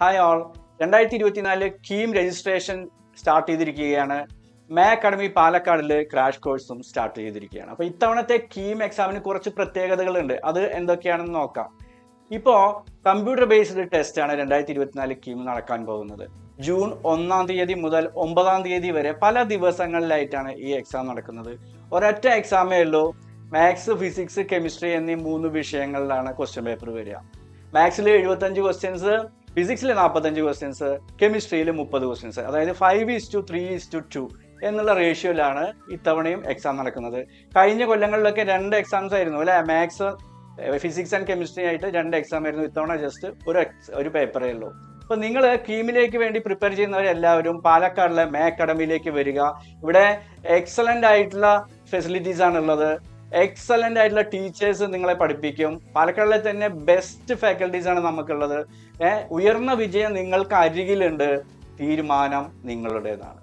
Hi all, 2024 KEAM registration start ചെയ്തിരിക്കുകയാണ്. May academy പാലക്കാടിൽ crash കോഴ്സും start ചെയ്തിരിക്കുകയാണ്. അപ്പോൾ ഇത്തവണത്തെ കീം എക്സാമിന് കുറച്ച് പ്രത്യേകതകളുണ്ട്. അത് എന്തൊക്കെയാണെന്ന് നോക്കാം. ഇപ്പോൾ കമ്പ്യൂട്ടർ ബേസ്ഡ് ടെസ്റ്റ് ആണ് 2024 കീം നടക്കാൻ പോകുന്നത്. ജൂൺ 1-ാം തീയതി മുതൽ 9-ാം തീയതി വരെ പല ദിവസങ്ങളിലായിട്ടാണ് ഈ എക്സാം നടക്കുന്നത്. ഒരൊറ്റ എക്സാമേ ഉള്ളൂ. മാത്സ്, ഫിസിക്സ്, കെമിസ്ട്രി എന്നീ 3 വിഷയങ്ങളിലാണ് ക്വസ്റ്റ്യൻ പേപ്പർ വരിക. മാത്സിൽ 75 ക്വസ്റ്റ്യൻസ്, ഫിസിക്സിൽ 45 ക്വസ്റ്റ്യൻസ്, കെമിസ്ട്രിയിൽ 30 ക്വസ്റ്റ്യൻസ്, അതായത് 5:3:2 എന്നുള്ള റേഷ്യോയിലാണ് ഇത്തവണയും എക്സാം നടക്കുന്നത്. കഴിഞ്ഞ കൊല്ലങ്ങളിലൊക്കെ 2 എക്സാംസ് ആയിരുന്നു അല്ലെ, മാത്സ്, ഫിസിക്സ് ആൻഡ് കെമിസ്ട്രി ആയിട്ട് 2 എക്സാം ആയിരുന്നു. ഇത്തവണ ജസ്റ്റ് ഒരു പേപ്പറേ ഉള്ളൂ. അപ്പൊ നിങ്ങൾ കീമിലേക്ക് വേണ്ടി പ്രിപ്പയർ ചെയ്യുന്നവരെല്ലാവരും പാലക്കാടിലെ മേ അക്കാഡമിയിലേക്ക് വരിക. ഇവിടെ എക്സലന്റ് ആയിട്ടുള്ള ഫെസിലിറ്റീസ് ആണുള്ളത്. എക്സലന്റ് ആയിട്ടുള്ള ടീച്ചേഴ്സ് നിങ്ങളെ പഠിപ്പിക്കും. പാലക്കാടിലെ തന്നെ ബെസ്റ്റ് ഫാക്കൽറ്റീസ് ആണ് നമുക്കുള്ളത്. ഉയർന്ന വിജയം നിങ്ങൾക്ക് അരികിലുണ്ട്. തീരുമാനം നിങ്ങളുടേതാണ്.